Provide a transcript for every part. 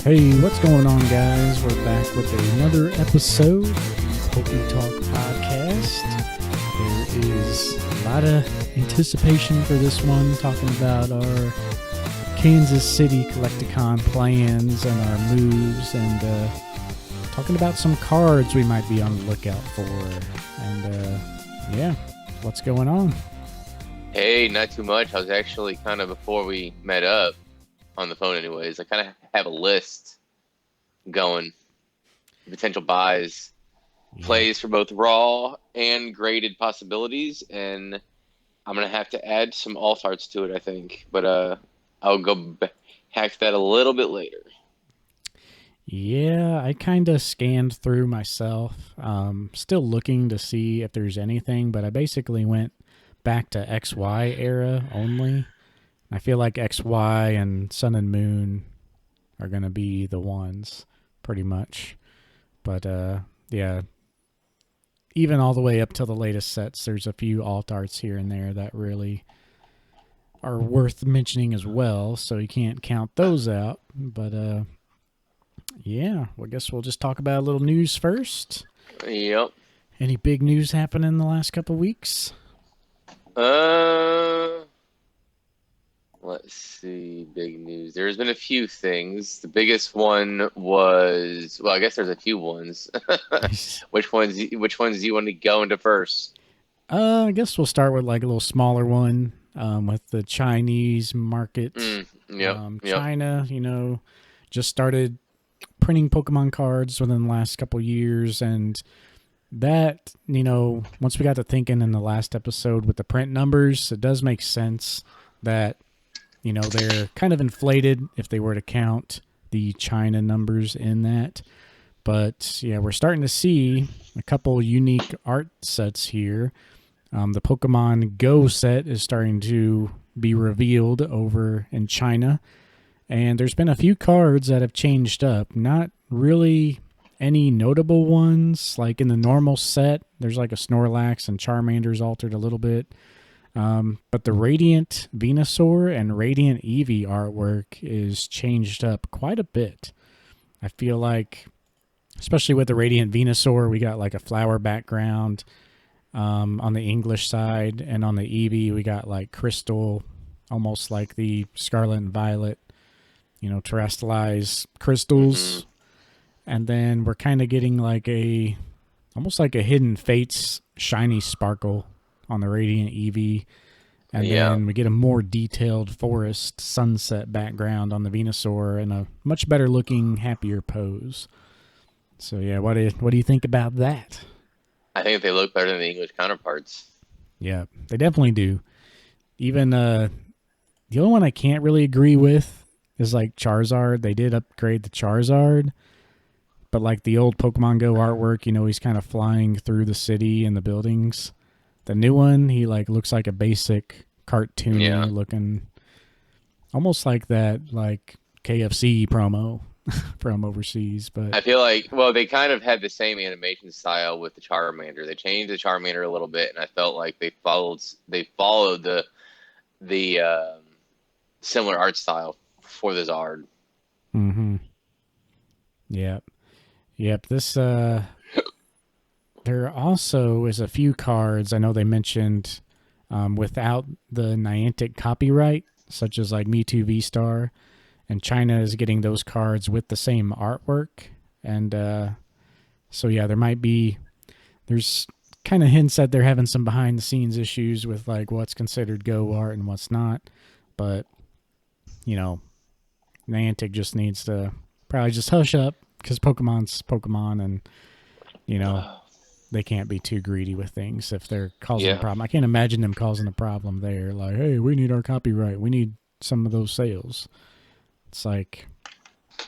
Hey, what's going on, guys? We're back with another episode of the PokeTalk podcast. There is a lot of anticipation for this one, talking about our Kansas City Collecticon plans and our moves, and talking about some cards we might be on the lookout for. And yeah, what's going on? Hey, not too much. I was actually kind of, before we met up on the phone anyways, I kind of have a list going, potential buys, plays for both raw and graded possibilities, and I'm going to have to add some all-stars to it, I think. But I'll go hack that a little bit later. Yeah, I kind of scanned through myself, still looking to see if there's anything, but I basically went back to XY era only. I feel like XY and Sun and Moon are going to be the ones, pretty much. But yeah, even all the way up to the latest sets, there's a few alt arts here and there that really are worth mentioning as well, so you can't count those out. But yeah, well, I guess we'll just talk about a little news first. Yep. Any big news happening in the last couple weeks? Let's see, big news. There's been a few things. The biggest one was, well, I guess there's a few ones. Which ones do you want to go into first? I guess we'll start with like a little smaller one, with the Chinese market. Yep. China, just started printing Pokemon cards within the last couple years, and that, once we got to thinking in the last episode with the print numbers, it does make sense that, they're kind of inflated if they were to count the China numbers in that. But yeah, we're starting to see a couple unique art sets here. The Pokemon GO set is starting to be revealed over in China. And there's been a few cards that have changed up. Not really any notable ones. Like in the normal set, there's like a Snorlax and Charmander's altered a little bit. But the Radiant Venusaur and Radiant Eevee artwork is changed up quite a bit. I feel like, especially with the Radiant Venusaur, we got like a flower background on the English side. And on the Eevee, we got like crystal, almost like the Scarlet and Violet, terrestrialized crystals. And then we're kind of getting like almost like a Hidden Fates shiny sparkle on the Radiant Eevee. And then we get a more detailed forest sunset background on the Venusaur and a much better looking, happier pose. So yeah, what do you think about that? I think they look better than the English counterparts. Yeah, they definitely do. Even the only one I can't really agree with is like Charizard. They did upgrade the Charizard, but like the old Pokemon Go artwork, he's kind of flying through the city and the buildings. The new one, he like looks like a basic cartoony looking, almost like that like KFC promo from overseas. But I feel like, well, they kind of had the same animation style with the Charmander. They changed the Charmander a little bit, and I felt like they followed the similar art style for the Zard. Mm-hmm. Yep. This there also is a few cards I know they mentioned without the Niantic copyright, such as like Mewtwo V-Star, and China is getting those cards with the same artwork. And so yeah, there's kind of hints that they're having some behind the scenes issues with like what's considered Go art and what's not. But Niantic just needs to probably just hush up, because Pokemon's Pokemon, and they can't be too greedy with things if they're causing a problem. I can't imagine them causing a problem there. Like, hey, we need our copyright. We need some of those sales. It's like,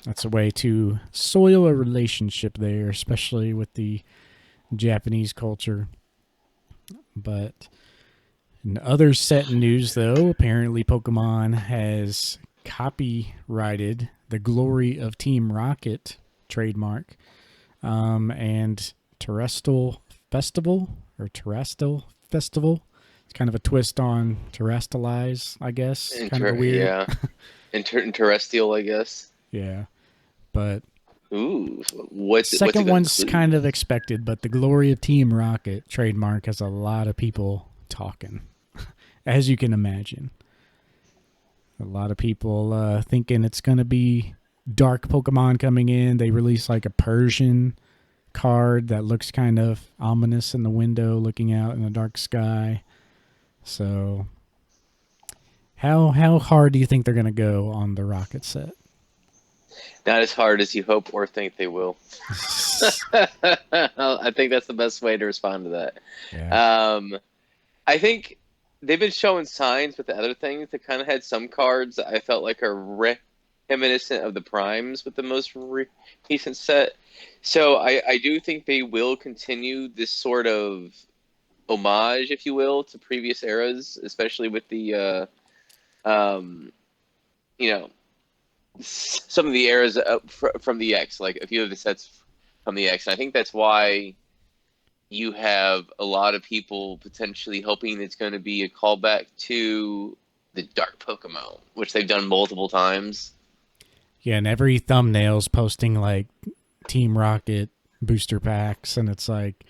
that's a way to soil a relationship there, especially with the Japanese culture. But in other set news, though, apparently Pokemon has copyrighted the Glory of Team Rocket trademark, and Terrestrial Festival. It's kind of a twist on Terrestrialize, I guess. Kind of weird. Yeah. Terrestrial, I guess. Yeah. But Ooh, what's it second gonna one's include? kind of expected, but the Glory of Team Rocket trademark has a lot of people talking, as you can imagine. A lot of people thinking it's going to be dark Pokemon coming in. They release like a Persian card that looks kind of ominous in the window looking out in the dark sky. So how hard do you think they're going to go on the Rocket set? Not as hard as you hope or think they will. I think that's the best way to respond to that. Yeah. Um, I think they've been showing signs with the other things. They kind of had some cards that I felt like are reminiscent of the primes with the most recent set. So I do think they will continue this sort of homage, if you will, to previous eras, especially with the um, you know, some of the eras from the X, like a few of the sets from the X. And I think that's why you have a lot of people potentially hoping it's going to be a callback to the Dark Pokemon, which they've done multiple times. Yeah, and every thumbnail's posting like Team Rocket booster packs, and it's like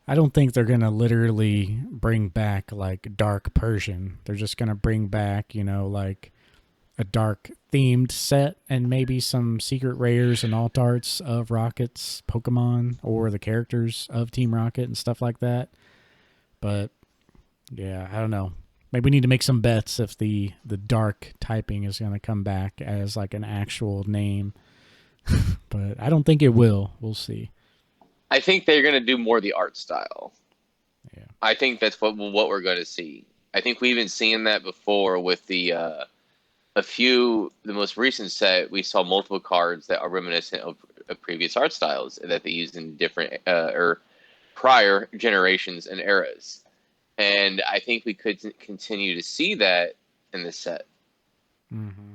I don't think they're gonna literally bring back like Dark Persian. They're just gonna bring back, like a dark themed set and maybe some secret rares and alt arts of Rocket's Pokemon or the characters of Team Rocket and stuff like that. But yeah, I don't know. Maybe we need to make some bets if the dark typing is going to come back as like an actual name. But I don't think it will. We'll see. I think they're going to do more the art style. Yeah. I think that's what we're going to see. I think we've been seeing that before with the most recent set. We saw multiple cards that are reminiscent of previous art styles that they used in different or prior generations and eras. And I think we could continue to see that in this set. Mm-hmm.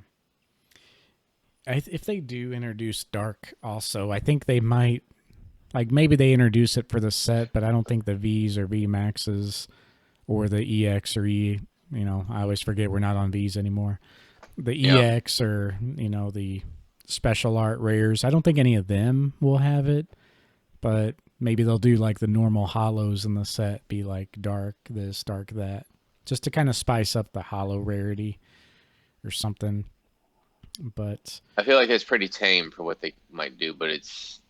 If they do introduce dark, also, I think they might like maybe they introduce it for the set, but I don't think the V's or V Maxes or the EX or E. I always forget we're not on V's anymore. The Yeah. EX or the special art rares. I don't think any of them will have it, but maybe they'll do like the normal hollows in the set be like dark this, dark that, just to kind of spice up the hollow rarity or something. But I feel like it's pretty tame for what they might do, but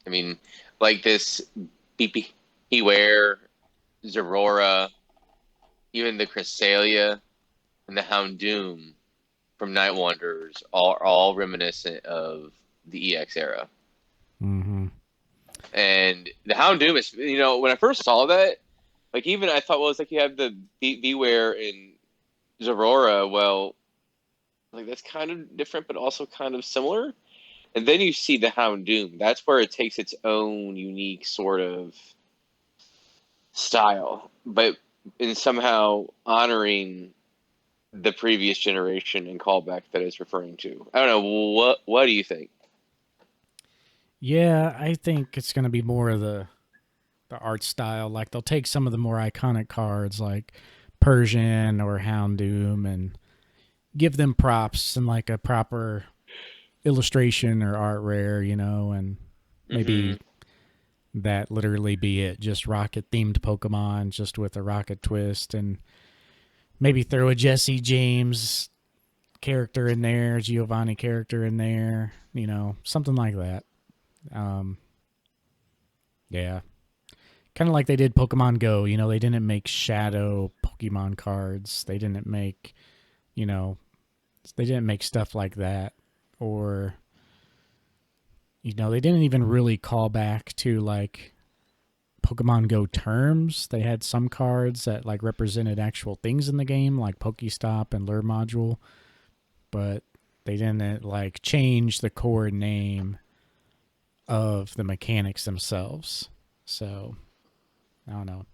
I mean, like this BP Beware, Zerora, even the Cresselia and the Houndoom from Night Wanderers are all reminiscent of the EX era. mm-hmm. And the Houndoom is, when I first saw that, like even I thought, well, it's like you have the Beware and Zerora. Well, like that's kind of different, but also kind of similar. And then you see the Houndoom. That's where it takes its own unique sort of style, but in somehow honoring the previous generation and callback that it's referring to. I don't know. What do you think? Yeah, I think it's going to be more of the art style. Like they'll take some of the more iconic cards like Persian or Houndoom and give them props and like a proper illustration or art rare, and Mm-hmm. maybe that literally be it. Just rocket themed Pokemon, just with a rocket twist, and maybe throw a Jesse James character in there, Giovanni character in there, something like that. Um, yeah, kind of like they did Pokemon Go. They didn't make shadow Pokemon cards. They didn't make, you know, they didn't make stuff like that, or they didn't even really call back to like Pokemon Go terms. They had some cards that like represented actual things in the game, like Pokestop and Lure Module, but they didn't like change the core name of the mechanics themselves. So I don't know.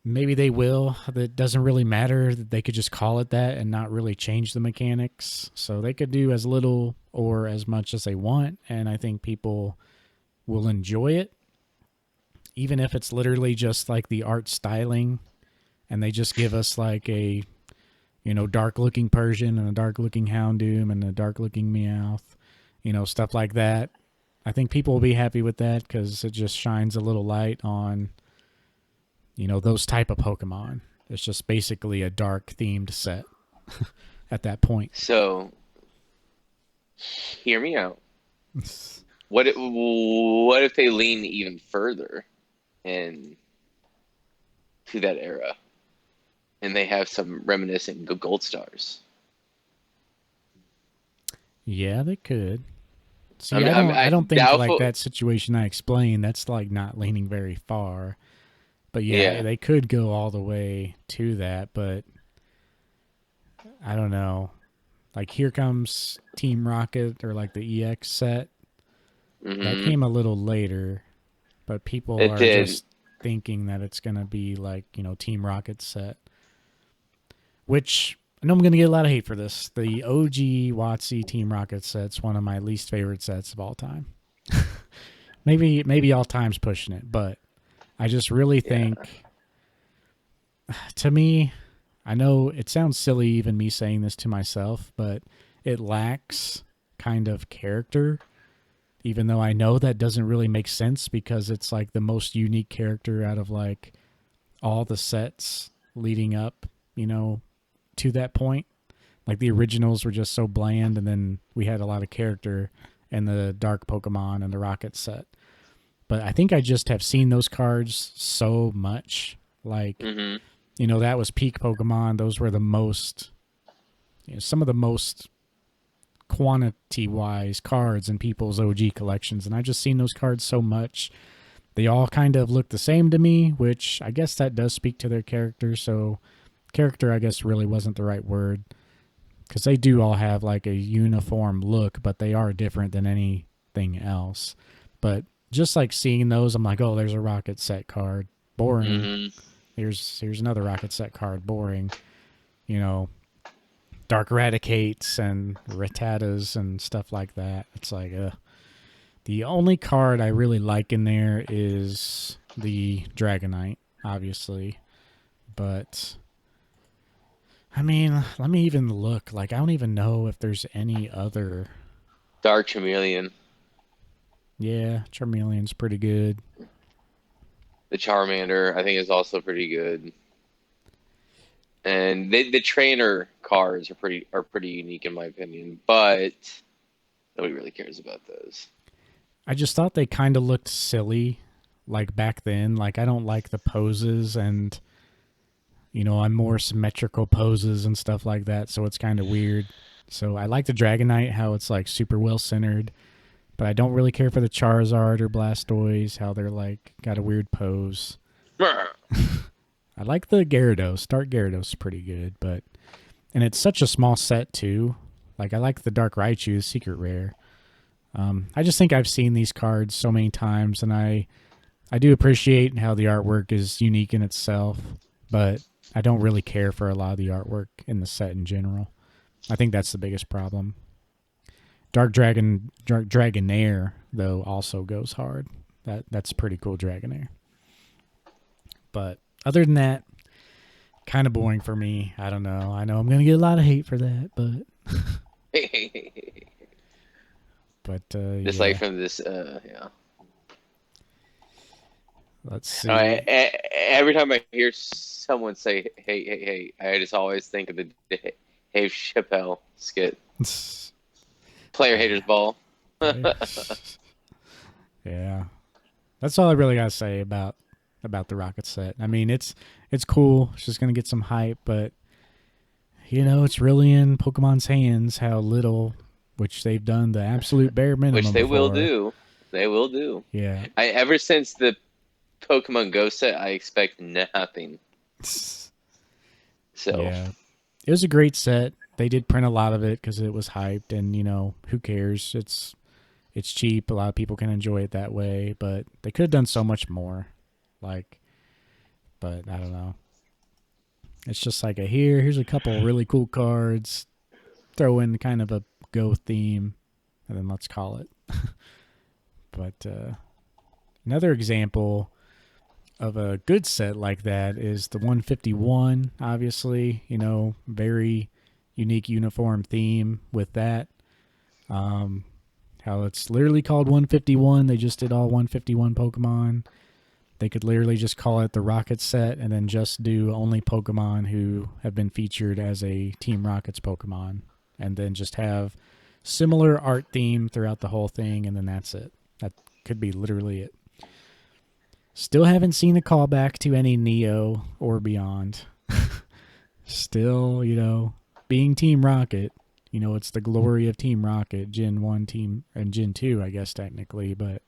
Maybe they will. That doesn't really matter. They could just call it that and not really change the mechanics. So they could do as little or as much as they want, and I think people will enjoy it, even if it's literally just like the art styling, and they just give us like a dark looking Persian and a dark looking Houndoom and a dark looking Meowth stuff like that. I think people will be happy with that because it just shines a little light on, those type of Pokemon. It's just basically a dark themed set at that point. So hear me out. What if they lean even further into that era and they have some reminiscent gold stars? Yeah, they could. I See, mean, I don't, I don't think like doubtful. that situation I explained. That's like not leaning very far. But yeah, Yeah. they could go all the way to that. But I don't know. Like here comes Team Rocket or like the EX set. That Hmm. came a little later, but people It are did. just thinking that it's gonna be like Team Rocket set, which I know I'm gonna get a lot of hate for this. The OG WotC Team Rocket set's one of my least favorite sets of all time. Maybe all time's pushing it, but I just really Yeah. think, to me, I know it sounds silly even me saying this to myself, but it lacks kind of character, even though I know that doesn't really make sense because it's like the most unique character out of like all the sets leading up, to that point. Like the originals were just so bland, and then we had a lot of character in the Dark Pokemon and the Rocket set. But I think I just have seen those cards so much. Like, Hmm. that was peak Pokemon. Those were the most, some of the most quantity wise cards in people's OG collections. And I've just seen those cards so much. They all kind of look the same to me, which I guess that does speak to their character. So, character, I guess, really wasn't the right word because they do all have like a uniform look, but they are different than anything else. But just like seeing those, I'm like, oh, there's a Rocket set card. Boring. Hmm. Here's another Rocket set card. Boring. You know, Dark Eradicates and Rattatas and stuff like that. It's like, the only card I really like in there is the Dragonite, obviously. But I mean, let me even look. Like, I don't even know if there's any other. Dark Chameleon, Yeah, Charmeleon's pretty good. the Charmander, I think is also pretty good. And the trainer cards are pretty unique in my opinion, but nobody really cares about those. I just thought they kind of looked silly, like back then. Like, I don't like the poses, and I'm more symmetrical poses and stuff like that, so it's kind of weird. So I like the Dragonite, how it's like super well centered, but I don't really care for the Charizard or Blastoise, how they're like got a weird pose. I like the Gyarados. Dark Gyarados is pretty good, but and it's such a small set too. Like I like the Dark Raichu, secret rare. I just think I've seen these cards so many times, and I do appreciate how the artwork is unique in itself, but I don't really care for a lot of the artwork in the set in general. I think that's the biggest problem. Dark Dragonair though also goes hard. That's pretty cool Dragonair. But other than that, kind of boring for me. I don't know. I know I'm gonna get a lot of hate for that, but Just like yeah. from this, yeah. Let's I, see. every time I hear someone say "hey, hey, hey," I just always think of the Dave Chappelle skit, "Player haters Yeah. ball." Yeah. That's all I really gotta say about the Rocket set. I mean, it's cool. It's just gonna get some hype, but it's really in Pokemon's hands how little, which they've done the absolute bare Which minimum they will before. do. They will do. Yeah. I ever since the Pokemon Go set, I expect nothing. So, Yeah. It was a great set. They did print a lot of it because it was hyped, and who cares? It's cheap. A lot of people can enjoy it that way, but they could have done so much more. Like, but I don't know. It's just like here's a couple really cool cards. Throw in kind of a Go theme, and then let's call it. But another example of a good set like that is the 151. Obviously, very unique uniform theme with that. Um, How it's literally called 151. They just did all 151 Pokemon. They could literally just call it the Rocket set and then just do only Pokemon who have been featured as a Team Rockets Pokemon. And then just have similar art theme throughout the whole thing, and then that's it. That could be literally it. Still haven't seen a callback to any Neo or beyond. Still, being Team Rocket, it's the glory of Team Rocket, Gen 1 team and Gen 2, I guess technically, but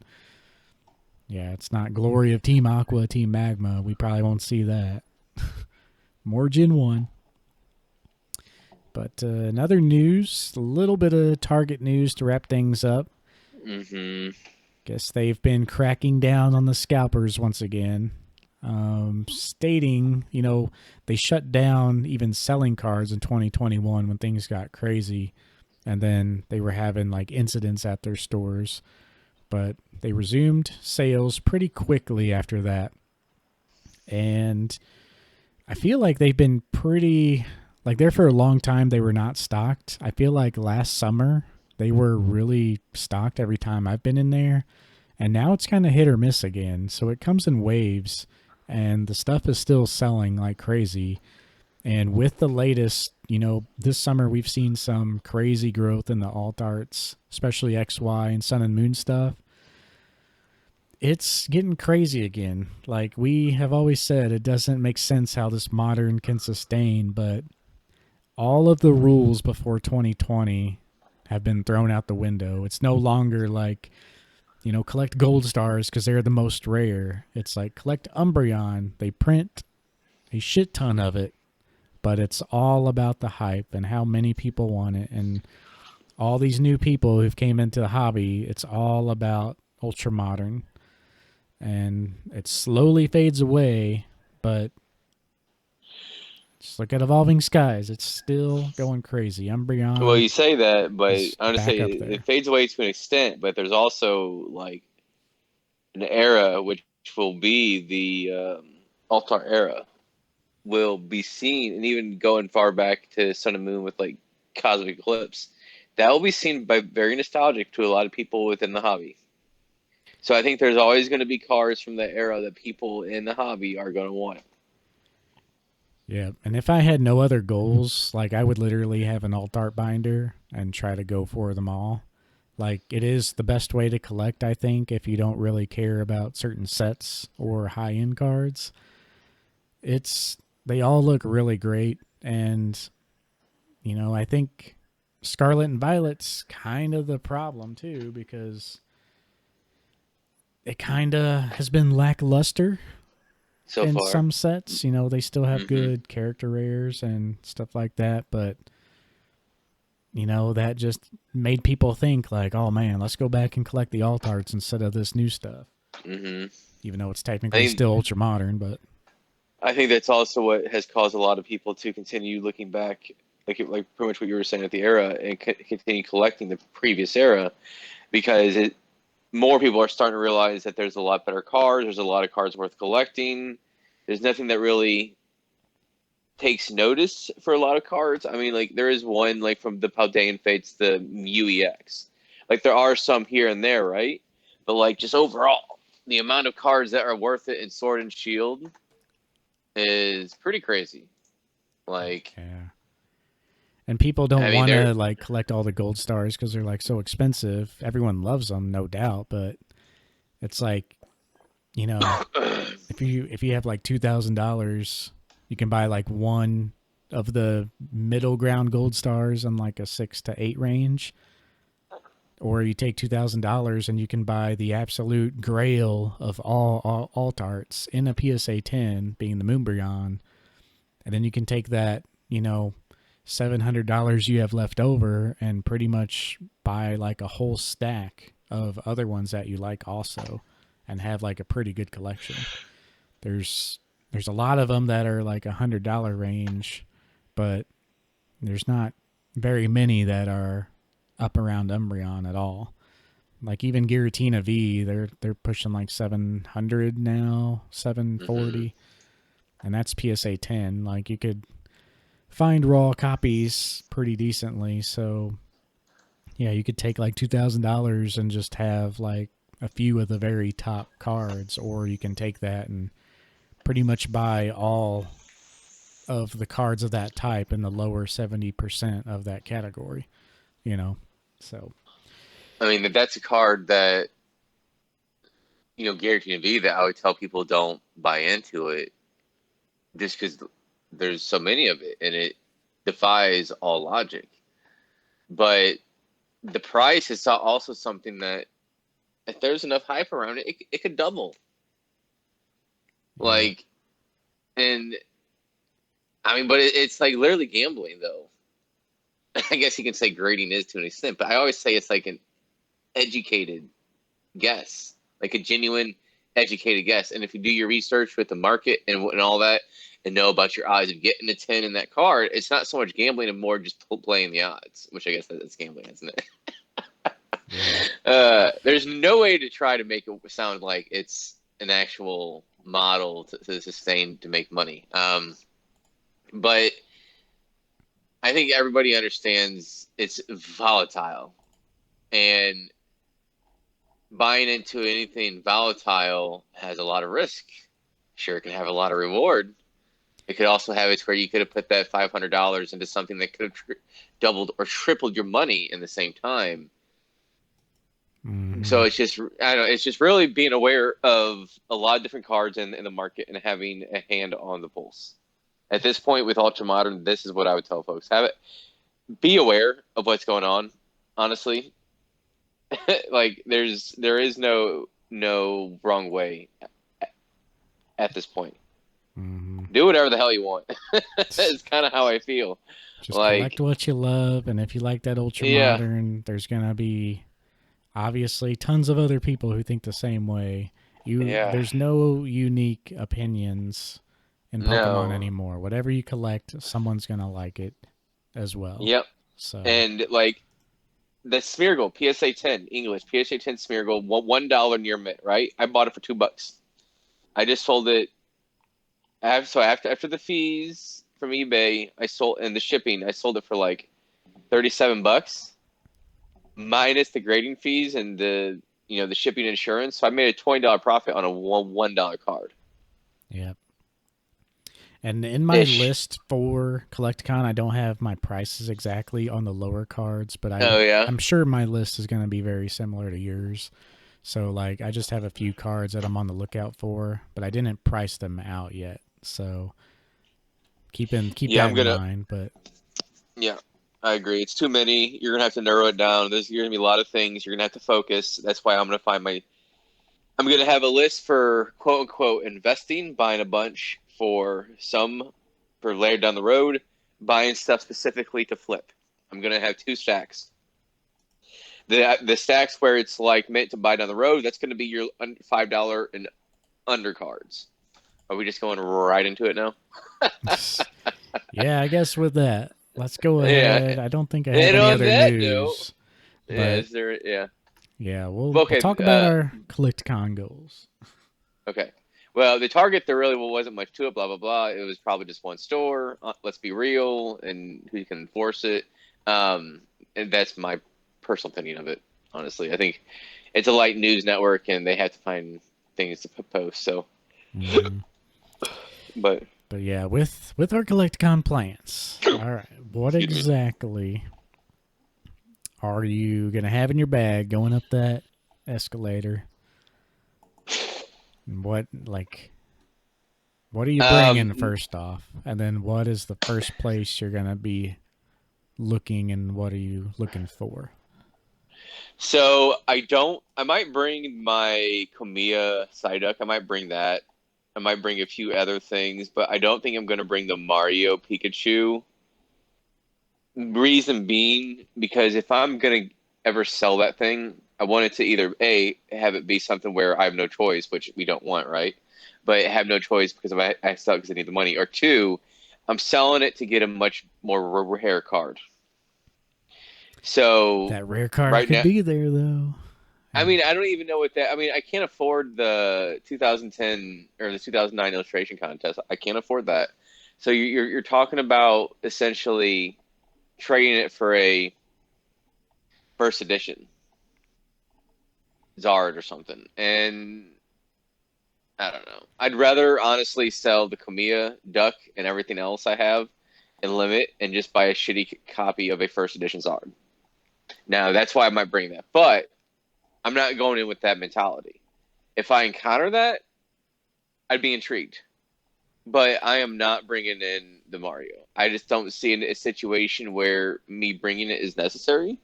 yeah, it's not glory of Team Aqua, Team Magma. We probably won't see that. More Gen 1. But in other news, a little bit of Target news to wrap things up. Guess they've been cracking down on the scalpers once again, stating, they shut down even selling cards in 2021 when things got crazy, and then they were having like incidents at their stores. But they resumed sales pretty quickly after that. And I feel like they've been pretty, like there for a long time they were not stocked. I feel like last summer they were really stocked every time I've been in there. And now it's kind of hit or miss again. So it comes in waves and the stuff is still selling like crazy. And with the latest, this summer we've seen some crazy growth in the alt arts, especially XY and Sun and Moon stuff. It's getting crazy again. Like we have always said, it doesn't make sense how this modern can sustain, but all of the rules before 2020 have been thrown out the window. It's no longer like, collect gold stars because they're the most rare. It's like collect Umbreon. They print a shit ton of it, but it's all about the hype and how many people want it. And all these new people who've came into the hobby, it's all about ultra modern. And it slowly fades away, but just look at Evolving Skies. It's still going crazy. Well, Umbreon you say that, but is honestly, back up it there. fades away to an extent. But there's also like an era which will be the Altar era, will be seen, and even going far back to Sun and Moon with like Cosmic Eclipse, that will be seen by very nostalgic to a lot of people within the hobby. So I think there's always going to be cards from that era that people in the hobby are going to want. Yeah, and if I had no other goals, like I would literally have an alt art binder and try to go for them all. Like it is the best way to collect, I think, if you don't really care about certain sets or high end cards. They all look really great, and I think Scarlet and Violet's kind of the problem too because it kind of has been lackluster So in far. some sets. They still have Hmm. good character rares and stuff like that, but that just made people think like, oh man, let's go back and collect the alt arts instead of this new stuff. Hmm. Even though it's I technically think still ultra modern, but I think that's also what has caused a lot of people to continue looking back, like pretty much what you were saying at the era, and continue collecting the previous era because more people are starting to realize that there's a lot better cards. There's a lot of cards worth collecting. There's nothing that really takes notice for a lot of cards. I mean, like there is one like from the Paldean Fates, the UEX. Like there are some here and there, right? But like just overall, the amount of cards that are worth it in Sword and Shield is pretty crazy. Like, yeah. And people don't I mean, want they're to like collect all the gold stars because they're like so expensive. Everyone loves them, no doubt, but it's like, you know, if you have like $2,000, you can buy like one of the middle ground gold stars in like a 6 to 8 range, or you take $2,000 and you can buy the absolute grail of all alt arts in a PSA 10, being the Moonbryon, and then you can take that $700 you have left over and pretty much buy like a whole stack of other ones that you like also, and have like a pretty good collection. There's there's a lot of them that are like $100 range, but there's not very many that are up around Umbreon at all. Like even Giratina V, they're pushing like 700 now, mhm. 740, and that's PSA 10. Like you could find raw copies pretty decently. So Yeah, you could take like $2,000 and just have like a few of the very top cards, or you can take that and pretty much buy all of the cards of that type in the lower 70% of that category, you know? So, I mean, if that's a card that, guaranteed to be that I would tell people don't buy into it just because there's so many of it and it defies all logic. But the price is also something that if there's enough hype around it, it could double. yeah. Like, and I mean, but it's like literally gambling, though. I guess you can say grading is to an extent, but I always say it's like an educated guess, like a genuine educated guess. And if you do your research with the market and all that, and know about your odds of getting a 10 in that card, it's not so much gambling and more just playing the odds, which I guess that's gambling, isn't it? Yeah. There's no way to try to make it sound like it's an actual model to sustain to make money. But I think everybody understands it's volatile, and buying into anything volatile has a lot of risk. Sure, it can have a lot of reward. It could also have it where you could have put that $500 into something that could have doubled or tripled your money in the same time. Mm-hmm. So it's just, I don't know, it's just really being aware of a lot of different cards in the market and having a hand on the pulse. At this point with Ultra Modern, this is what I would tell folks. Have it, be aware of what's going on, honestly. Like there is no wrong way at this point. Mm-hmm. Do whatever the hell you want. It's kind of how I feel. Just collect Like, what you love, and if you like that ultra yeah, modern, there's gonna be obviously tons of other people who think the same way. yeah, There's no unique opinions in Pokemon no, anymore. Whatever you collect, someone's gonna like it as well. yep. So, And like the Smeargle PSA 10 English PSA 10 Smeargle $1 near mint, right? I bought it for $2. I just sold it. So after the fees from eBay, I sold and the shipping, I sold it for like $37 minus the grading fees and the shipping insurance. So I made a $20 profit on a $1 card yeah. And in my ish. list for CollectCon, I don't have my prices exactly on the lower cards, but Oh yeah, I'm sure my list is going to be very similar to yours. So like I just have a few cards that I'm on the lookout for, but I didn't price them out yet. So keep yeah. that I'm in gonna mind, but Yeah, I agree. It's too many. You're gonna have to narrow it down. There's gonna be a lot of things. You're gonna have to focus. That's why I'm gonna have a list for quote unquote investing, buying a bunch for later down the road, buying stuff specifically to flip. I'm gonna have two stacks. The stacks where it's like meant to buy down the road. That's gonna be your $5 and undercards. Are we just going right into it now? yeah, I guess with that, let's go Yeah. ahead. I don't think I have And any on other that note, news, yeah, but is there? Yeah. yeah, we'll Okay. talk about our CollectCon goals. Okay. Well, the Target, there really wasn't much to it, blah, blah, blah. It was probably just one store. Let's be real, and who can enforce it. Um, and that's my personal opinion of it, honestly. I think it's a light news network, and they have to find things to post. So, Mm-hmm. but, But yeah, with our CollectCon plans. All right, what excuse me. exactly are you gonna have in your bag going up that escalator? And what are you bringing Um, first off? And then what is the first place you're gonna be looking, and what are you looking for? so I might bring my Kamiya Psyduck. I might bring that. I might bring a few other things, but I don't think I'm going to bring the Mario Pikachu. Reason being, because if I'm gonna ever sell that thing, I want it to either A, have it be something where I have no choice, which we don't want, right? But have no choice because I sell it because I need the money. Or two, I'm selling it to get a much more rare card. So That rare card right could now, be there though. I And mean, I don't even know what that. I mean, I can't afford the 2010 or the 2009 illustration contest. I can't afford that. So you're talking about essentially trading it first edition Zard or something. And I don't know. I'd rather honestly sell the Kamiya duck and everything else I have and limit and just buy a shitty copy of a first edition Zard. Now that's why I might bring that, but I'm not going in with that mentality. If I encounter that, I'd be intrigued. But I am not bringing in the Mario. I just don't see a situation where me bringing it is necessary.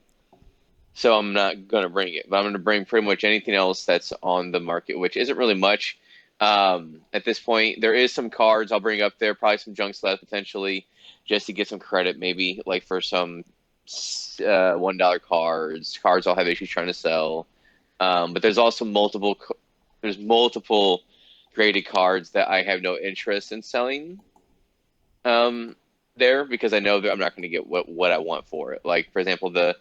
So I'm not going to bring it. But I'm going to bring pretty much anything else that's on the market, which isn't really much. At this point, there is some cards I'll bring up there, probably some junk slabs potentially, just to get some credit, maybe like for some $1 cards I'll have issues trying to sell. But there's also multiple graded cards that I have no interest in selling um, there because I know that I'm not going to get what I want for it. Like, for example, the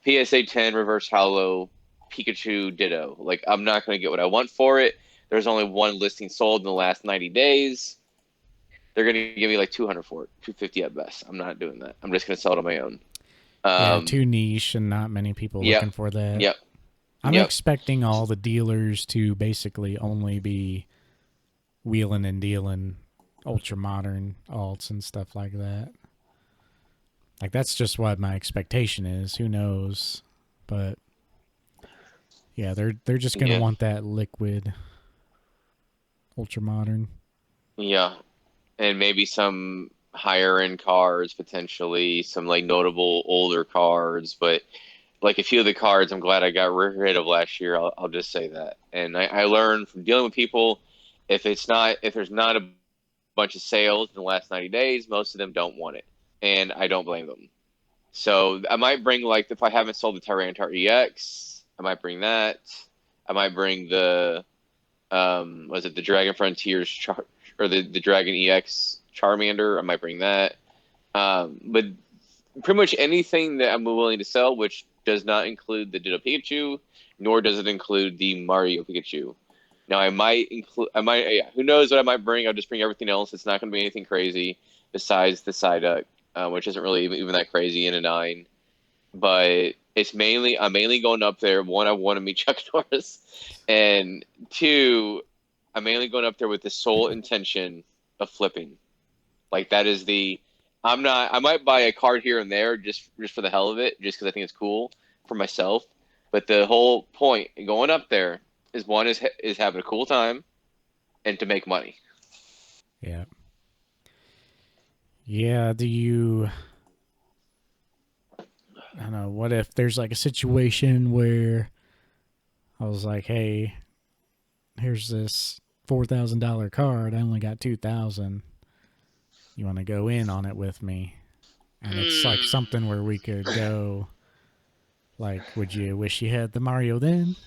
PSA 10 Reverse Hollow Pikachu Ditto. Like, I'm not going to get what I want for it. There's only one listing sold in the last 90 days. They're going to give me like 200 for it, 250 at best. I'm not doing that. I'm just going to sell it on my own. Yeah, too niche and not many people Yep, looking for that. yep, I'm yep. expecting all the dealers to basically only be wheeling and dealing ultra modern alts and stuff like that. Like that's just what my expectation is. Who knows? But yeah, they're just gonna Yeah, want that liquid ultra modern. yeah. And maybe some higher end cards, potentially some like notable older cards, but like a few of the cards I'm glad I got rid of last year. I'll just say that. And I learned from dealing with people if there's not a bunch of sales in the last 90 days, most of them don't want it. And I don't blame them. So I might bring like if I haven't sold the Tyranitar EX, I might bring that. I might bring the was it the Dragon Frontiers or the Dragon EX Charmander? I might bring that. But pretty much anything that I'm willing to sell, which does not include the Ditto Pikachu, nor does it include the Mario Pikachu. Now yeah, who knows what I might bring? I'll just bring everything else. It's not going to be anything crazy besides the Psyduck, which isn't really even that crazy in a 9. But I'm mainly going up there. One, I want to meet Chuck Norris, and two, I'm mainly going up there with the sole intention of flipping. Like that is the I'm not. I might buy a card here and there just for the hell of it, just because I think it's cool for myself. But the whole point in going up there is is having a cool time and to make money. Yeah. Yeah, do you I don't know, what if there's like a situation where I was like, hey, here's this $4,000 card. I only got 2,000. You want to go in on it with me? And it's like something where we could go, like, would you wish you had the Mario then?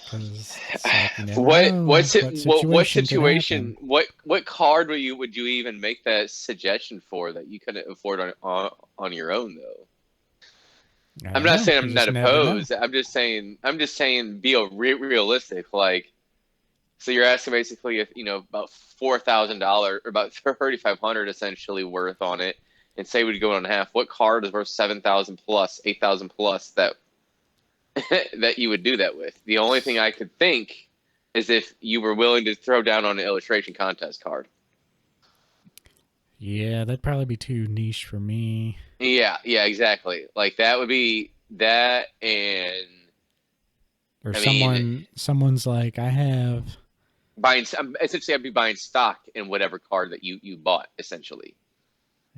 Because it's like you never know what What situation could happen. situation what card would you even make that suggestion for that you couldn't afford on your own though? I I'm don't not know. saying You I'm not just never know. opposed. I'm just saying be realistic. Like so you're asking basically if about $4,000 or about 3,500 essentially worth on it, and say we'd go on half. What card is worth 7,000 plus 8,000 plus that that you would do that with? The only thing I could think is if you were willing to throw down on an illustration contest card. Yeah, that'd probably be too niche for me. Yeah, yeah, exactly. Like that would be that, and Or I mean, someone's like, I have. buying essentially, I'd be buying stock in whatever card that you bought. Essentially,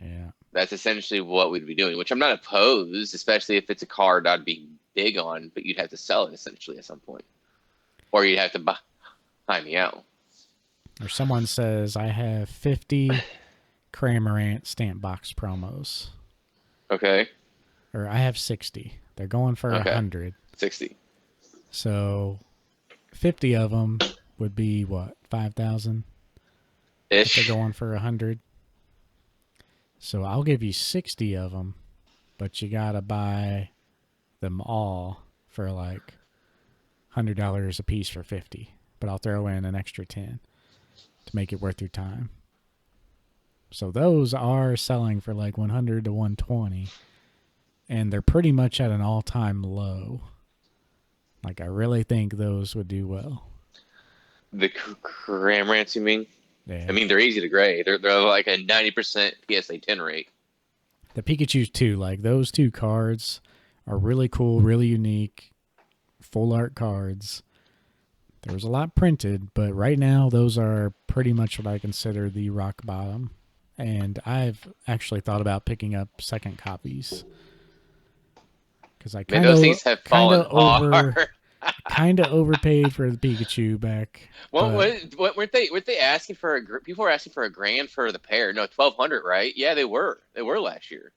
Yeah. that's essentially what we'd be doing. Which I'm not opposed, especially if it's a card I'd be big on, but you'd have to sell it essentially at some point, or you'd have to buy me out. Or someone says, I have 50 Cramorant stamp box promos. Okay, Or I have 60. They're going for okay, 100. 60 So 50 of them would be what, 5,000 if they're ish. going for 100. So I'll give you 60 of them, but you got to buy them all for like $100 a piece for 50. But I'll throw in an extra 10 to make it worth your time. So those are selling for like 100 to 120. and they're pretty much at an all-time low. Like I really think those would do well. The Cramorants, you mean? I Yeah. mean, they're easy to grade. They're like a 90% PSA 10 rate. The Pikachu's too, like those two cards are really cool, really unique, full art cards. There was a lot printed, but right now those are pretty much what I consider the rock bottom. And I've actually thought about picking up second copies because I Man, kind those of things have kind fallen of over hard. kind of overpaid for the Pikachu back, but What weren't they asking for people were asking for $1,000 for the pair? No, 1,200, right? Yeah, they were. They were last year.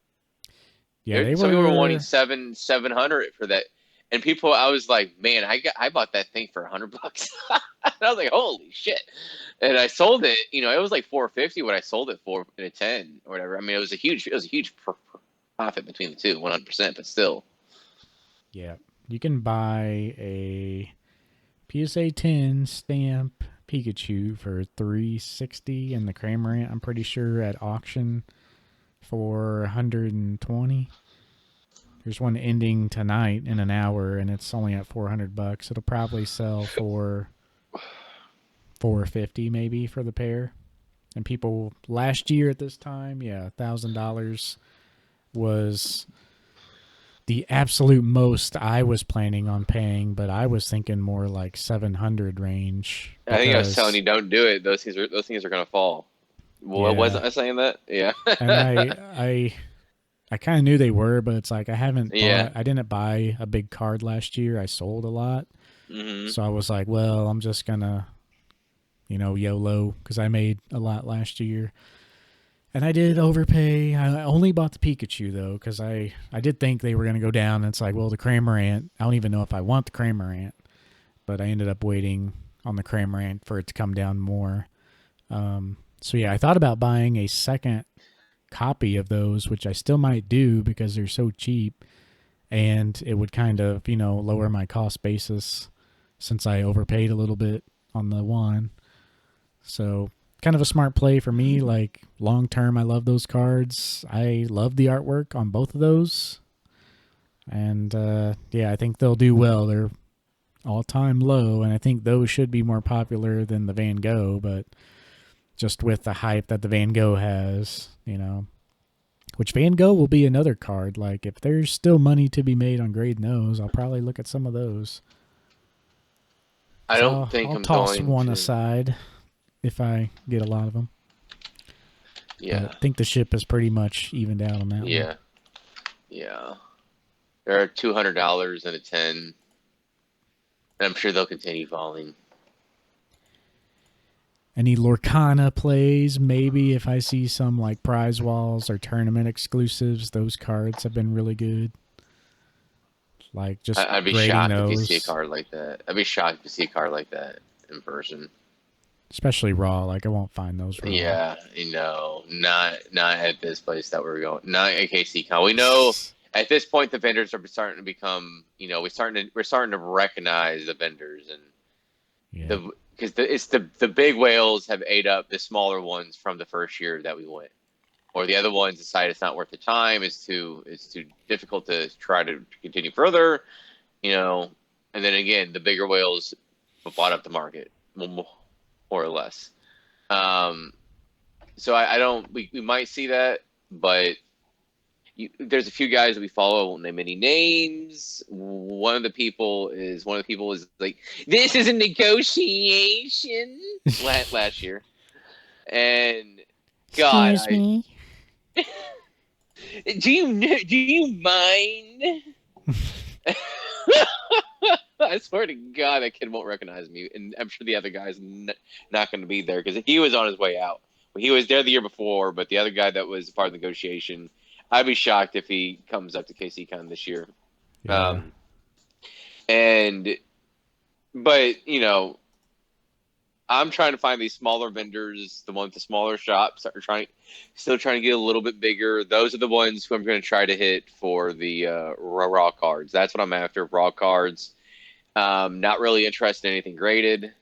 yeah, they Some people were wanting were. seven hundred for that, and people. I was like, man, I bought that thing for $100. And I was like, holy shit! And I sold it. It was like 450 what I sold it for in a 10 or whatever. I mean, it was a huge profit between the two, 100%. But still, Yeah, you can buy a PSA 10 stamp Pikachu for 360, and the Cramorant I'm pretty sure at auction for 120. There's one ending tonight in an hour, and it's only at $400. It'll probably sell for 450 maybe for the pair. And people last year at this time, yeah, $1,000 was the absolute most I was planning on paying, but I was thinking more like 700 range I think I was telling because you, don't do it. Those things are gonna fall. Well, yeah, wasn't I saying that? Yeah. and I kind of knew they were, but it's like Yeah. I didn't buy a big card last year. I sold a lot. Hmm. So I was like, well, I'm just going to, YOLO because I made a lot last year. And I did overpay. I only bought the Pikachu though because I did think they were going to go down. And it's like, well, the Cramorant, I don't even know if I want the Cramorant, but I ended up waiting on the Cramorant for it to come down more. So yeah, I thought about buying a second copy of those, which I still might do because they're so cheap, and it would kind of lower my cost basis since I overpaid a little bit on the one. So kind of a smart play for me. Like long term, I love those cards. I love the artwork on both of those, and yeah, I think they'll do well. They're all time low, and I think those should be more popular than the Van Gogh, but just with the hype that the Van Gogh has. Which Van Gogh will be another card. Like if there's still money to be made on grading those, I'll probably look at some of those. I So don't I'll, think I'll I'm toss going one to. aside if I get a lot of them. But Yeah. I think the ship is pretty much evened out on that one. Yeah. Yeah. There are $200 in a 10, and I'm sure they'll continue falling. Any Lorcana plays, maybe if I see some like prize walls or tournament exclusives, those cards have been really good. Like just I'd be grading shocked if you see a those, card like that. I'd be shocked if you see a card like that in person. especially raw. Like I won't find those raw. Yeah, not at this place that we're going. Not at KCCon. We know at this point the vendors are starting to become. We're starting to recognize the vendors, and Yeah. the big whales have ate up the smaller ones from the first year that we went, or the other ones decide it's not worth the time. It's too difficult to try to continue further. And then again, the bigger whales bought up the market more or less. Um, so I don't. We might see that, but there's a few guys that we follow. I won't name any names. One of the people is like, this is a negotiation. Last year, and God, Excuse me. do you mind? I swear to God, that kid won't recognize me, and I'm sure the other guy's not going to be there because he was on his way out. He was there the year before, but the other guy that was part of the negotiation, I'd be shocked if he comes up to KCCon this year. Yeah. Um, and but I'm trying to find these smaller vendors, the ones the smaller shops that are still trying to get a little bit bigger. Those are the ones who I'm going to try to hit for the raw cards. That's what I'm after, raw cards. Not really interested in anything graded.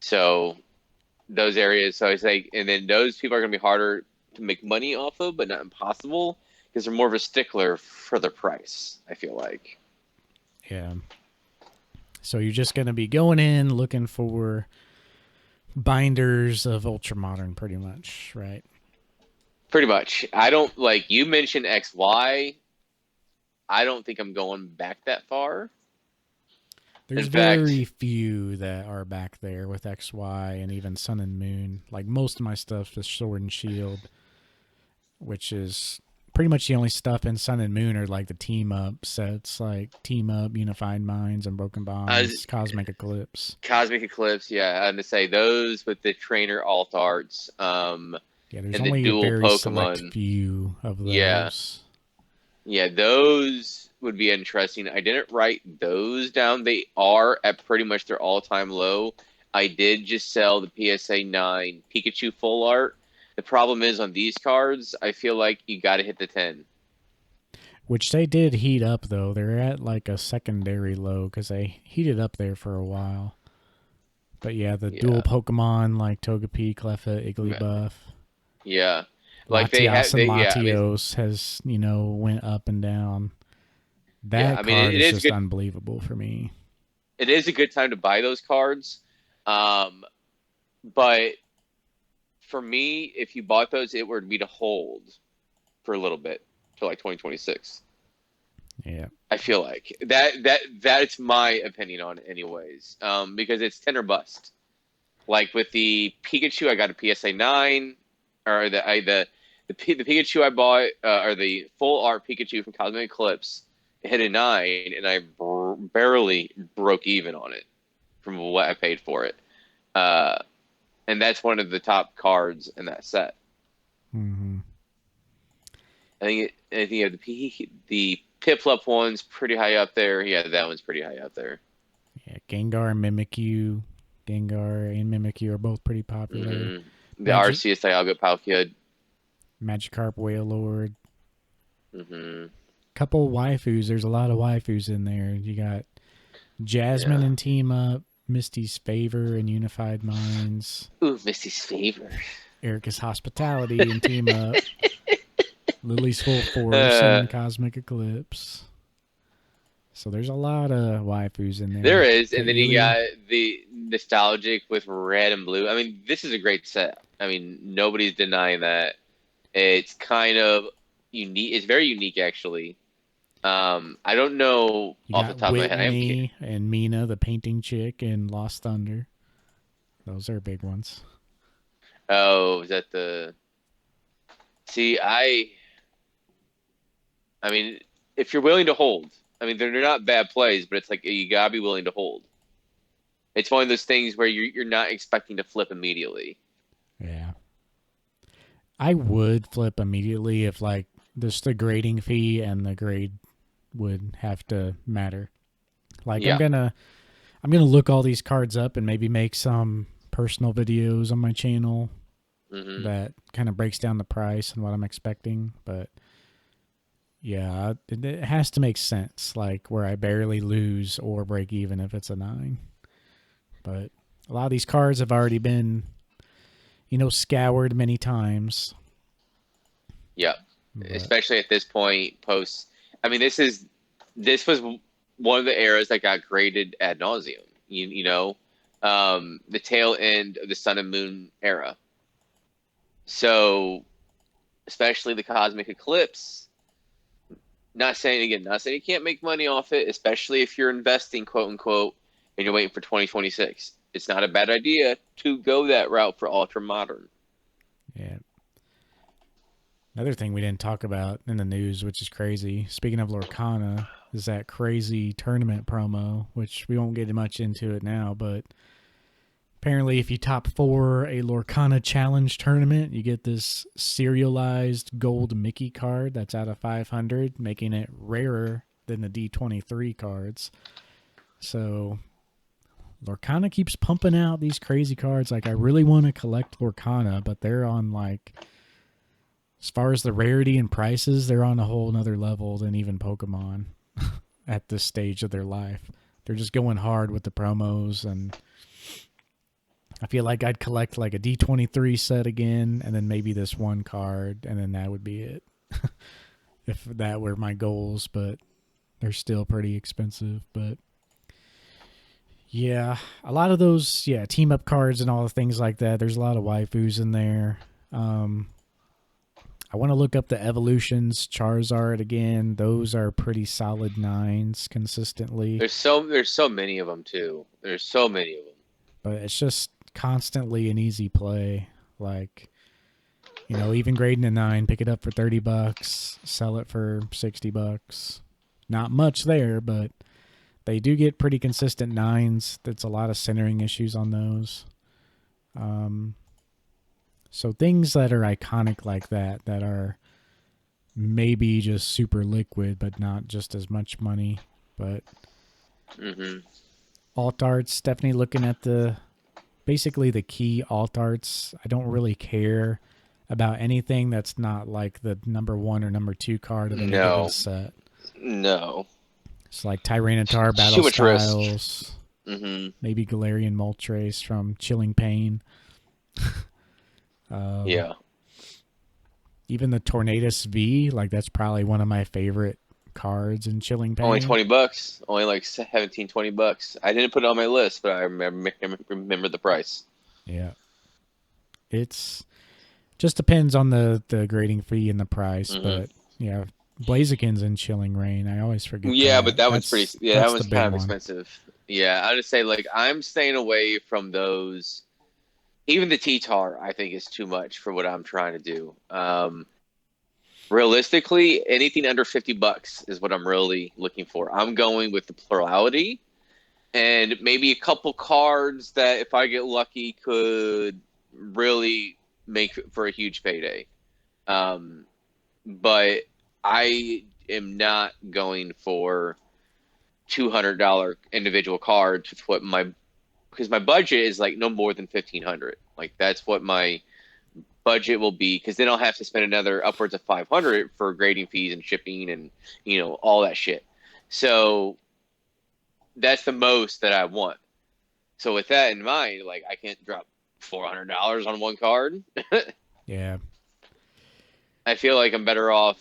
So those areas. So I say, and then those people are going to be harder to make money off of, but not impossible because they're more of a stickler for the price, I feel like. Yeah. So you're just going to be going in looking for binders of ultra modern, pretty much, right? Pretty much. I don't like you mentioned XY. I don't think I'm going back that far. There's In fact, very few that are back there with XY and even Sun and Moon. Like most of my stuff is Sword and Shield, which is pretty much the only stuff in Sun and Moon are like the team up sets, like Team Up, Unified Minds, and Broken uh, Bonds, Cosmic Eclipse. Cosmic Eclipse, yeah, and to say those with the trainer alt arts, Yeah, there's and the only a dual very select Pokemon, few of yeah, those. yeah, those would be interesting. I didn't write those down. They are at pretty much their all-time low. I did just sell the PSA 9 Pikachu full art. The problem is on these cards, I feel like you got to hit the 10. Which they did heat up, though. They're at like a secondary low because they heated up there for a while. But yeah, the dual Yeah. Pokemon like Togepi, Cleffa, Igglybuff, Yeah. Like they have Latias and yeah, I mean Latios has, went up and down. yeah, That I mean card it is is just good. unbelievable for me. It is a good time to buy those cards. Um, but for me, if you bought those, it would be to hold for a little bit till like 2026. Yeah. I feel like that's my opinion on it anyways. Because it's 10 or bust. Like with the Pikachu, I got a PSA 9 or the Pikachu I bought or the full art Pikachu from Cosmic Eclipse hit a 9 and I barely broke even on it from what I paid for it. Uh, and that's one of the top cards in that set. Mm-hmm. I think you have the Piplup one's pretty high up there. Yeah, that one's pretty high up there. Yeah. Gengar and Mimikyu. Gengar and Mimikyu are both pretty popular. The Magic Arceus Dialga Palkia. Magikarp Wailord. hmm Couple waifus. There's a lot of waifus in there. You got Jasmine Yeah. and Team Up, Misty's Favor and Unified Minds, Ooh, Misty's Favor. Erica's Hospitality and Team Up, Lily's Full Force uh, and Cosmic Eclipse. So there's a lot of waifus in there there. is, and then you Kaylee. got the nostalgic with red and blue. I mean, this is a great set. I mean, nobody's denying that. It's kind of unique. It's very unique, actually. I don't know You off the got top of my head. Whitney and Mina, the painting chick in Lost Thunder. Those are big ones. Oh, is that the? See, I mean, if you're willing to hold, I mean, they're not bad plays, but it's like you gotta be willing to hold. It's one of those things where you're not expecting to flip immediately. Yeah. I would flip immediately if like just the grading fee and the grade would have to matter. Like Yeah. I'm gonna look all these cards up and maybe make some personal videos on my channel hmm that kind of breaks down the price and what I'm expecting. But yeah, it has to make sense, like where I barely lose or break even if it's a 9. But a lot of these cards have already been, scoured many times. Yeah. But Especially at this point, post. I mean, this was one of the eras that got graded ad nauseum. The tail end of the Sun and Moon era. So, especially the Cosmic Eclipse. Not saying you can't make money off it, especially if you're investing, quote unquote, and you're waiting for 2026. It's not a bad idea to go that route for ultra modern. yeah, another thing we didn't talk about in the news, which is crazy. Speaking of Lorcana, is that crazy tournament promo, which we won't get much into it now, but apparently if you top 4 a Lorcana challenge tournament, you get this serialized gold Mickey card that's out of 500, making it rarer than the D23 cards. So Lorcana keeps pumping out these crazy cards. Like I really want to collect Lorcana, but they're on like, as far as the rarity and prices, they're on a whole nother level than even Pokemon at this stage of their life. They're just going hard with the promos, and I feel like I'd collect like a D23 set again, and then maybe this one card, and then that would be it. if that were my goals, but they're still pretty expensive. But yeah, a lot of those, yeah, team up cards and all the things like that. There's a lot of waifus in there. Um, I want to look up the evolutions Charizard again. Those are pretty solid nines consistently, There's so many of them too. There's so many of them. but it's just constantly an easy play. Like, even grading a 9, pick it up for $30, sell it for $60. Not much there, but they do get pretty consistent 9s. That's a lot of centering issues on those. Um, so things that are iconic like that are maybe just super liquid, but not just as much money. But Hmm. alt arts, definitely looking at basically the key alt arts. I don't really care about anything that's not like the number 1 or number 2 card of any given No, set. no, It's like Tyranitar it's Battle too much risk. Styles, Hmm. maybe Galarian Moltres from Chilling Pain. Um, Yeah, Even the Tornadus V, like that's probably one of my favorite cards in Chilling only Pain. $20. Only like 17, $20. I didn't put it on my list, but I remember the price. Yeah, it's just depends on the grading fee and the price, Hmm. but yeah, Blaziken's in Chilling Rain. I always forget Yeah, but that. that one's pretty. Yeah, that That's the one's kind big of one. expensive. Yeah, I would just say like I'm staying away from those. Even the T-Tar, I think, is too much for what I'm trying to do. Realistically, anything under $50 is what I'm really looking for. I'm going with the plurality and maybe a couple cards that, if I get lucky, could really make for a huge payday. Um, but I am not going for $200 individual cards with what my because my budget is like no more than 1,500. Like that's what my budget will be because then I'll have to spend another upwards of 500 for grading fees and shipping and all that shit. So that's the most that I want. So with that in mind, like I can't drop $400 on one card. Yeah, I feel like I'm better off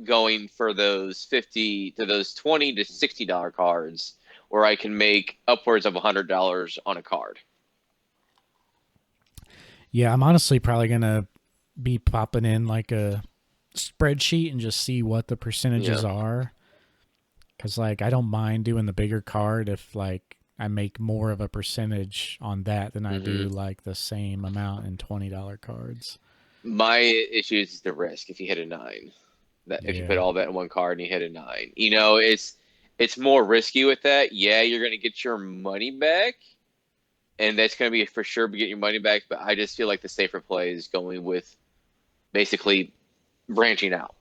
going for those 50 to those $20 to $60 cards where I can make upwards of $100 on a card. yeah. I'm honestly probably gonna be popping in like a spreadsheet and just see what the Yeah. percentages are. Cause like I don't mind doing the bigger card if like I make more of a percentage on that than I do Hmm. like the same amount in $20 cards. My issue is the risk if you hit a nine. That if you put Yeah, all that in one card and you hit a nine, it's more risky with that. Yeah, you're gonna get your money back, and that's gonna be for sure get your money back. But I just feel like the safer play is going with basically branching out.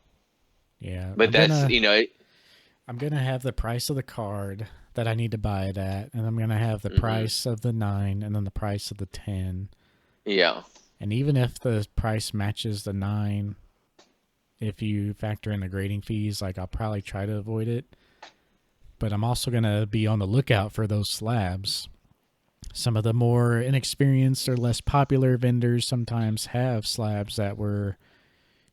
yeah. But that's you know, I'm gonna have the price of the card that I need to buy it at, and I'm gonna have the hmm price of the 9, and then the price of the 10. yeah, And even if the price matches the 9, if you factor in the grading fees, like I'll probably try to avoid it. But I'm also gonna be on the lookout for those slabs. Some of the more inexperienced or less popular vendors sometimes have slabs that were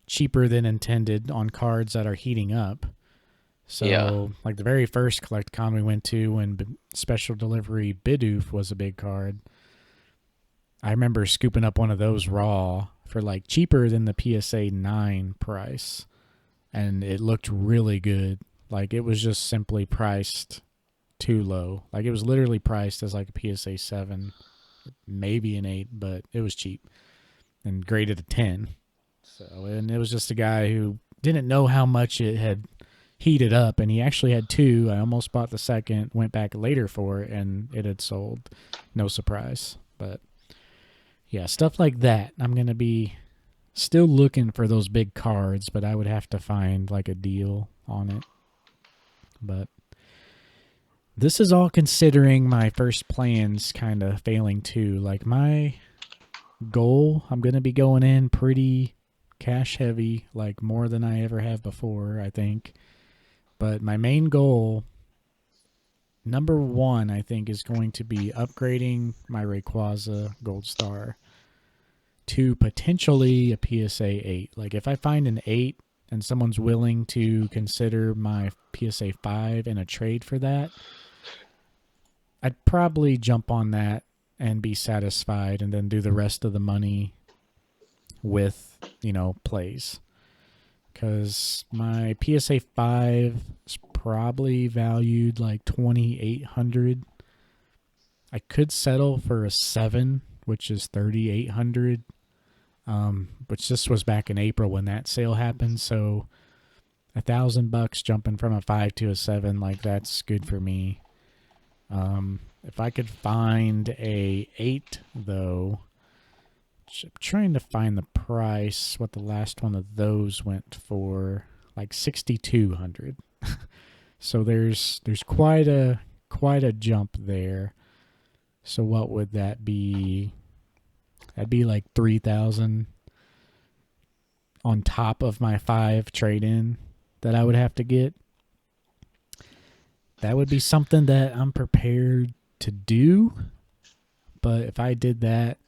cheaper than intended on cards that are heating up. yeah. So, like the very first CollectCon we went to when special delivery Bidoof was a big card, I remember scooping up one of those raw for like cheaper than the PSA 9 price. And it looked really good. Like it was just simply priced too low. Like it was literally priced as like a PSA 7, maybe an 8, but it was cheap and graded a 10. So, and it was just a guy who didn't know how much it had heated up, and he actually had two. I almost bought the second, went back later for it, and it had sold. No surprise. But yeah, stuff like that. I'm going to be still looking for those big cards, but I would have to find like a deal on it. But this is all considering my first plans kind of failing too. Like my goal, I'm going to be going in pretty cash heavy, like more than I ever have before, I think. But my main goal, number one, I think, is going to be upgrading my Rayquaza Gold Star to potentially a PSA 8. Like if I find an 8 and someone's willing to consider my PSA 5 in a trade for that, I'd probably jump on that and be satisfied and then do the rest of the money with, plays. Because my PSA 5 is probably valued like 2,800. I could settle for a 7, which is 3,800. Which this was back in April when that sale happened. So $1,000 jumping from a 5 to a 7, like that's good for me. If I could find a 8 though, I'm trying to find the price, what the last one of those went for, like 6,200. So there's quite a jump there. So what would that be? That'd be like 3,000 on top of my 5 trade-in that I would have to get. That would be something that I'm prepared to do. But if I did that,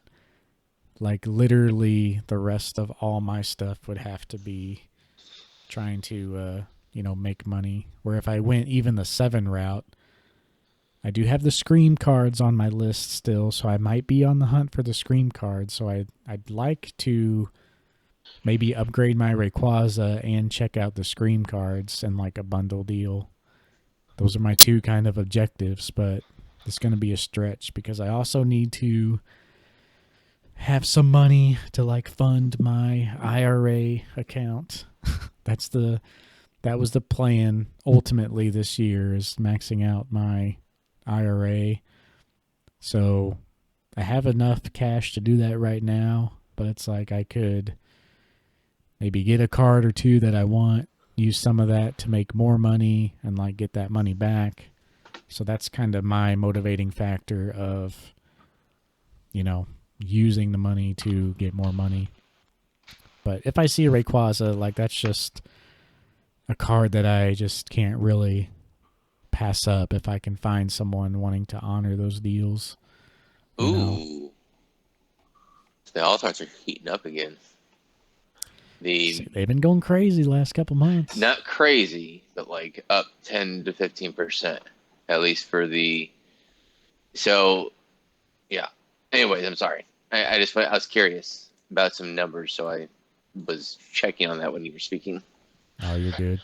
like literally the rest of all my stuff would have to be trying to, make money. Where if I went even the 7 route, I do have the Scream cards on my list still, so I might be on the hunt for the Scream cards. So I'd like to maybe upgrade my Rayquaza and check out the Scream cards in like a bundle deal. Those are my 2 kind of objectives, but it's going to be a stretch because I also need to have some money to like fund my IRA account. That was the plan ultimately this year, is maxing out my IRA. So I have enough cash to do that right now, but it's like I could maybe get a card or 2 that I want, use some of that to make more money and like get that money back. So that's kind of my motivating factor of, using the money to get more money. But if I see a Rayquaza, like that's just a card that I just can't really pass up if I can find someone wanting to honor those deals. Ooh. The All-Stars are heating up again. They've been going crazy the last couple months. Not crazy, but like up 10 to 15%, at least for the. So, yeah. Anyways, I'm sorry. I was curious about some numbers, so I was checking on that when you were speaking. Oh, you're good.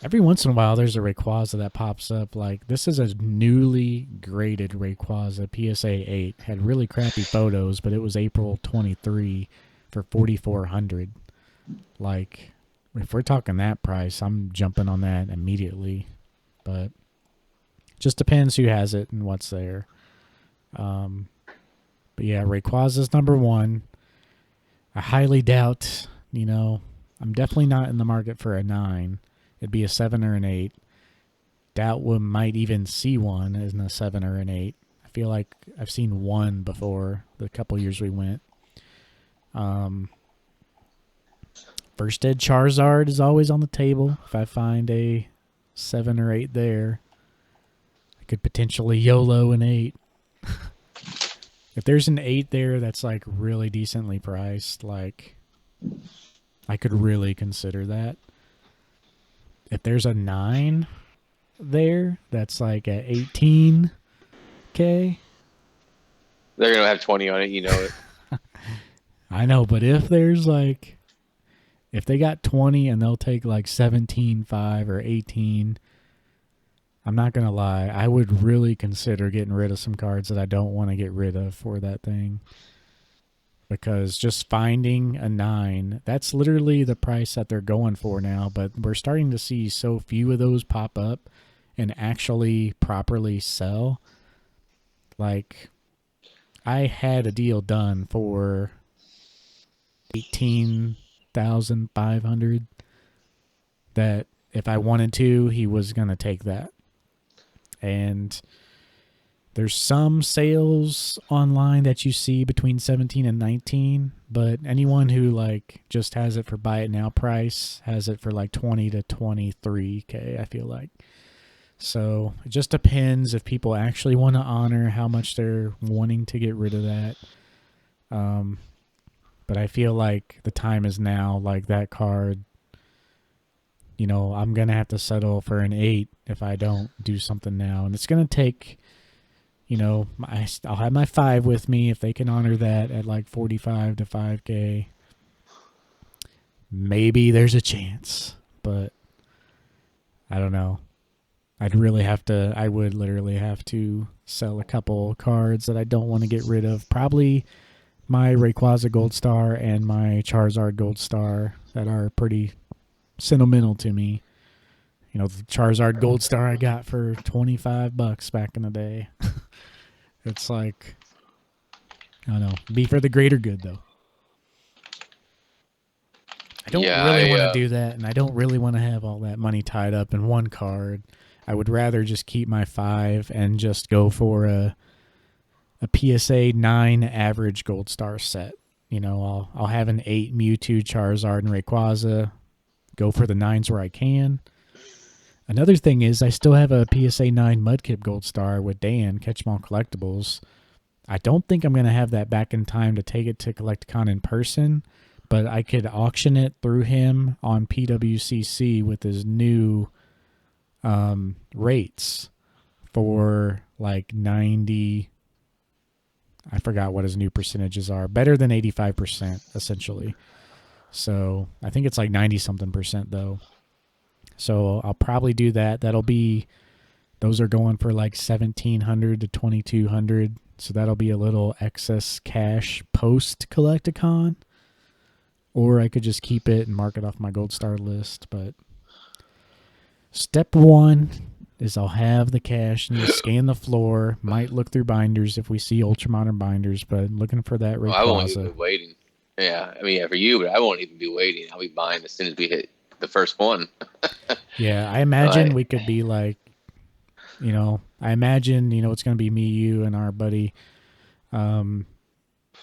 Every once in a while, there's a Rayquaza that pops up. Like, this is a newly graded Rayquaza, PSA 8. Had really crappy photos, but it was April 23 for 4,400. Like, if we're talking that price, I'm jumping on that immediately. But just depends who has it and what's there. But yeah, Rayquaza's number 1. I highly doubt, I'm definitely not in the market for a 9. It'd be a 7 or an 8. Doubt we might even see one as a 7 or an 8. I feel like I've seen one before the couple years we went. First Ed Charizard is always on the table. If I find a 7 or 8 there, I could potentially YOLO an 8. If there's an 8 there that's like really decently priced, like I could really consider that. If there's a 9 there that's like at 18K, they're gonna have 20 on it, it. I know, but if there's like, if they got 20 and they'll take like 17.5 or 18, I'm not gonna lie, I would really consider getting rid of some cards that I don't want to get rid of for that thing. Because just finding a 9, that's literally the price that they're going for now. But we're starting to see so few of those pop up and actually properly sell. Like, I had a deal done for 18,500 that if I wanted to, he was going to take that. And there's some sales online that you see between 17 and 19, but anyone who like just has it for buy it now price has it for like 20 to 23K, I feel like. So it just depends if people actually want to honor how much they're wanting to get rid of that. But I feel like the time is now. Like, that card I'm going to have to settle for an 8 if I don't do something now. And it's going to take, I'll have my 5 with me if they can honor that at like 45 to 5K. Maybe there's a chance, but I don't know. I would literally have to sell a couple cards that I don't want to get rid of. Probably my Rayquaza Gold Star and my Charizard Gold Star that are pretty sentimental to me. The Charizard Gold Star I got for $25 back in the day. It's like, I don't know, be for the greater good though. I don't Yeah, really want to do that, and I don't really want to have all that money tied up in one card. I would rather just keep my 5 and just go for a PSA 9 average Gold Star set. I'll have an 8 Mewtwo, Charizard, and Rayquaza. Go for the 9s where I can. Another thing is I still have a PSA 9 Mudkip Gold Star with Dan, Catch 'em All Collectibles. I don't think I'm going to have that back in time to take it to CollectCon in person, but I could auction it through him on PWCC with his new rates for like 90. I forgot what his new percentages are. Better than 85%, essentially. So I think it's like 90 something percent, though. So I'll probably do that. Those are going for like 1,700 to 2,200. So that'll be a little excess cash post Collecticon. Or I could just keep it and mark it off my Gold Star list. But step one is I'll have the cash and scan the floor. Might look through binders if we see ultra modern binders, but looking for that I won't even be Rayquaza. waiting. Yeah, I mean, yeah, for you, but I won't even be waiting. I'll be buying as soon as we hit the first one. Yeah, I imagine Like, we could be like, I imagine, it's going to be me, you, and our buddy. Um,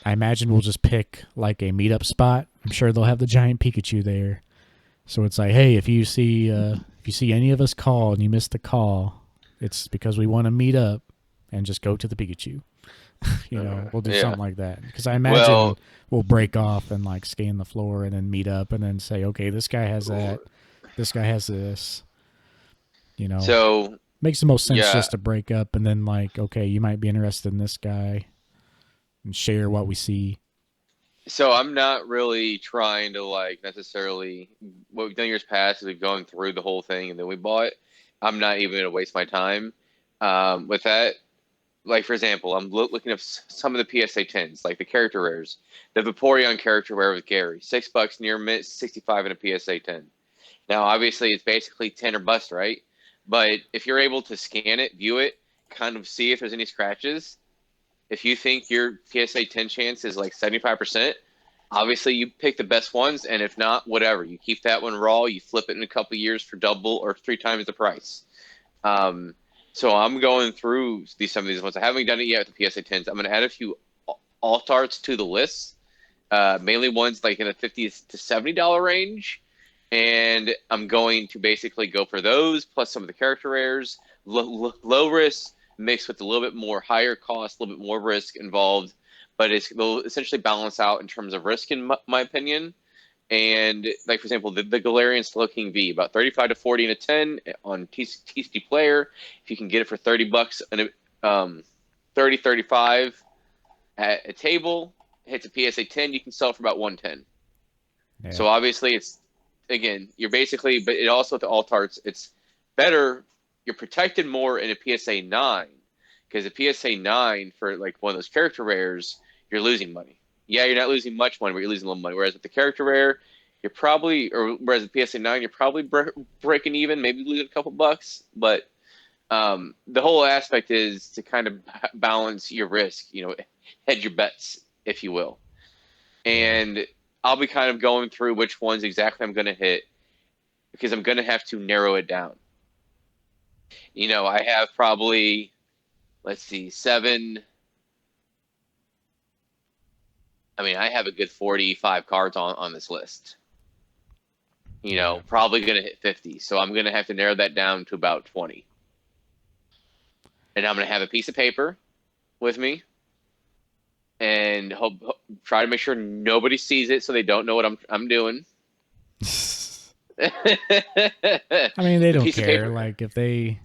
I imagine we'll just pick like a meetup spot. I'm sure they'll have the giant Pikachu there. So it's like, hey, if you see any of us call and you miss the call, it's because we want to meet up and just go to the Pikachu. We'll do yeah. something like that because I imagine Well, we'll break off and like scan the floor and then meet up and then say, okay, this guy has that, this guy has this. You know, so Makes the most sense yeah, just to break up and then like, okay, you might be interested in this guy and share what we see. so I'm not really trying to like necessarily what we've done years past is we've gone through the whole thing and then we bought. I'm not even gonna waste my time with that. Like for example, I'm looking at some of the PSA 10s, like the character rares. The Vaporeon character rare with Gary, $6 near mint, 65 in a PSA 10. Now, obviously, it's basically 10 or bust, right? But if you're able to scan it, view it, kind of see if there's any scratches, if you think your PSA 10 chance is like 75%, obviously you pick the best ones. And if not, whatever. You keep that one raw, you flip it in a couple years for double or 3 times the price. Um, so I'm going through some of these ones. I haven't done it yet with the PSA 10s. I'm going to add a few alt arts to the list, mainly ones like in the $50 to $70 range. And I'm going to basically go for those plus some of the character rares, low risk mixed with a little bit more higher cost, a little bit more risk involved, but they'll essentially balance out in terms of risk, in my opinion. And like for example, the Galarian Slowking V, about 35 to 40 and a 10 on TCG Player. If you can get it for $30 and 30 35 at a table, hits a PSA 10, you can sell it for about 110. Yeah. So obviously, it's again, you're basically, but it also with the alt arts, it's better. You're protected more in a PSA 9 because a PSA 9 for like one of those character rares, you're losing money. Yeah, you're not losing much money, but you're losing a little money. Whereas with the character rare, you're probably, or whereas the PSA 9, you're probably breaking even, maybe losing a couple bucks. But the whole aspect is to kind of balance your risk, hedge your bets, if you will. Yeah. And I'll be kind of going through which ones exactly I'm going to hit because I'm going to have to narrow it down. I have probably, let's see, seven. I mean, I have a good 45 cards on this list. Yeah. Probably going to hit 50. So I'm going to have to narrow that down to about 20. And I'm going to have a piece of paper with me and try to make sure nobody sees it so they don't know what I'm doing. I mean, they The don't piece of care. paper. Like if they,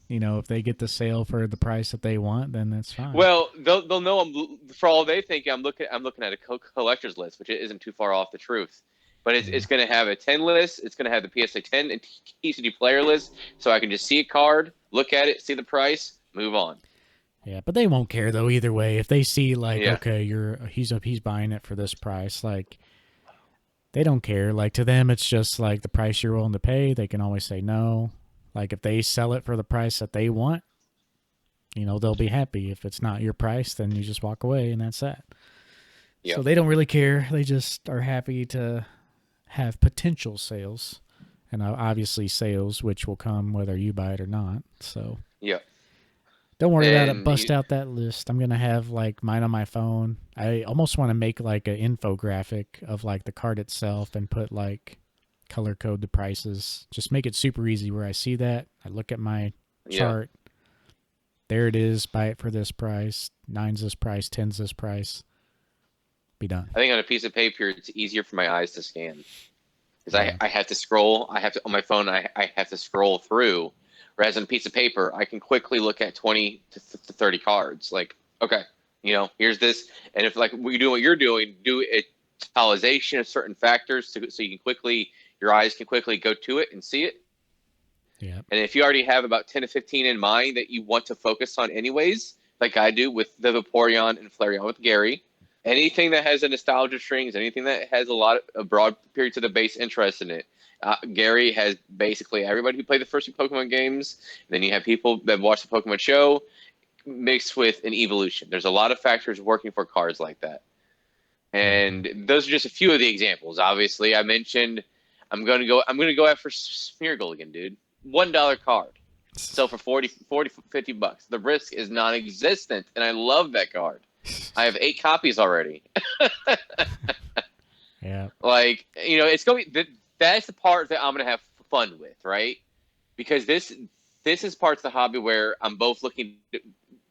if they get the sale for the price that they want, then that's fine. Well, they'll know for all they think. I'm looking at a collector's list, which isn't too far off the truth. But it's Yeah. going to have a 10 list. It's going to have the PSA 10 and TCG player list, so I can just see a card, look at it, see the price, move on. Yeah, but they won't care though either way. If they see like, Yeah, okay, he's buying it for this price, like they don't care. Like to them, it's just like the price you're willing to pay. They can always say no. Like if they sell it for the price that they want, they'll be happy. If it's not your price, then you just walk away and that's that. yeah. So they don't really care. They just are happy to have potential sales and obviously sales, which will come whether you buy it or not. So Yeah. don't worry about it. And Bust out that list. I'm going to have like mine on my phone. I almost want to make like an infographic of like the card itself and put like color code the prices. Just make it super easy where I see that. I look at my yeah, chart. There it is. Buy it for this price. Nine's this price. Ten's this price. Be done. I think on a piece of paper, it's easier for my eyes to scan because Yeah. I have to scroll. I have to on my phone. I have to scroll through. Whereas on a piece of paper, I can quickly look at 20 to 30 cards. Like, okay, here's this, and if like we do what you're doing, do a totalization of certain factors so you can your eyes can quickly go to it and see it. Yeah. And if you already have about 10 to 15 in mind that you want to focus on anyways, like I do with the Vaporeon and Flareon with Gary, anything that has a nostalgia strings, anything that has a broad period to the base interest in it. Gary has basically everybody who played the first two Pokemon games. Then you have people that watch the Pokemon show mixed with an evolution. There's a lot of factors working for cards like that. Mm-hmm. And those are just a few of the examples. Obviously, I mentioned I'm gonna go after Smeargle again, dude. $1 card. Sell for 40, 50 bucks. The risk is non-existent, and I love that card. I have 8 copies already. Yeah. Like, it's going to be that's the part that I'm going to have fun with, right? Because this is parts of the hobby where I'm both looking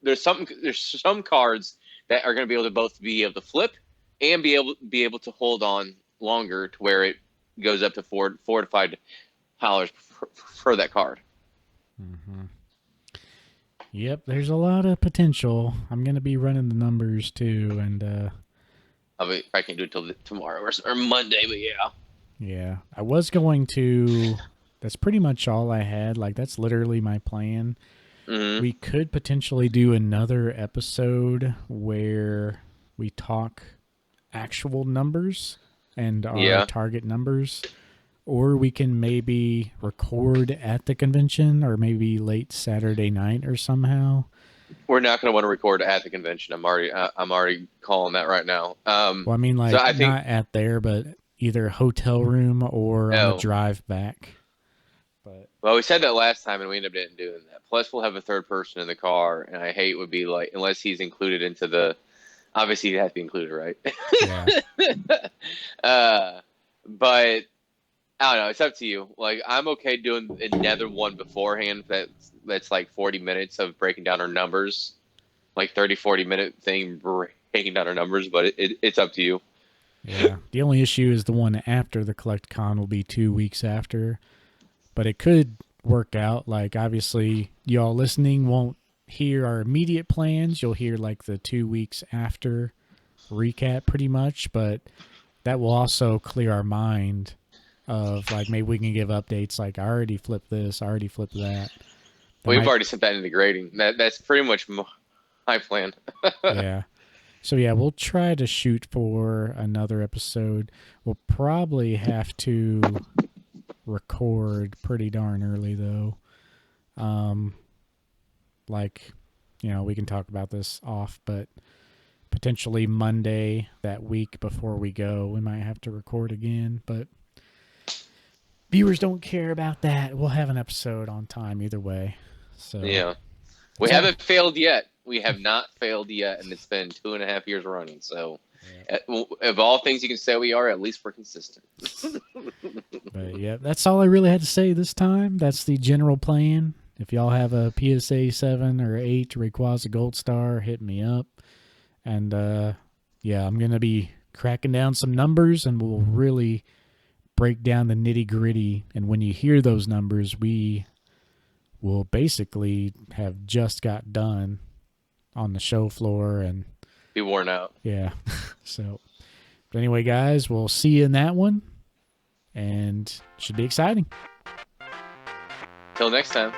there's some cards that are going to be able to both be able to flip and be able to hold on longer to where it goes up to four to $5 for that card. Mm-hmm. Yep, there's a lot of potential. I'm gonna be running the numbers too, and I can do it till tomorrow or Monday, but yeah. yeah, I was going to. That's pretty much all I had. Like that's literally my plan. Mm-hmm. We could potentially do another episode where we talk actual numbers and our Yeah. target numbers, or we can maybe record at the convention, or maybe late Saturday night or somehow. We're not going to want to record at the convention. I'm already calling that right now. Well, I mean, So like I think not at there, but either hotel room or on the no. drive back. But Well, we said that last time, and we ended up didn't doing that. Plus, we'll have a third person in the car, and I hate would be like unless he's included into the. Obviously, he has to be included, right? yeah, uh, but I don't know. It's up to you. Like I'm okay doing another one beforehand. That's like 40 minutes of breaking down our numbers, like 30, 40 minute thing breaking down our numbers. But it's up to you. yeah. The only issue is the one after the Collect Con will be 2 weeks after, but it could work out. Like obviously, y'all listening won't hear our immediate plans. You'll hear like the 2 weeks after recap, pretty much. But that will also clear our mind of like maybe we can give updates. Like I already flipped this, I already flipped that. That We've might, already sent that into grading. That's pretty much my plan. yeah. So yeah, we'll try to shoot for another episode. We'll probably have to record pretty darn early though. Um, like, we can talk about this off, but potentially Monday that week before we go, we might have to record again. But viewers don't care about that. We'll have an episode on time either way. So Yeah. We that's all. haven't failed yet. We have not failed yet, and it's been 2.5 years running. So, Yeah. of all things you can say we are, at least we're consistent. But yeah, that's all I really had to say this time. That's the general plan. If y'all have a PSA 7 or 8 Rayquaza Gold Star, hit me up. And yeah, I'm going to be cracking down some numbers, and we'll really break down the nitty gritty. And when you hear those numbers, we will basically have just got done on the show floor. And Be worn out. yeah, so but anyway, guys, we'll see you in that one, and should be exciting. Till next time.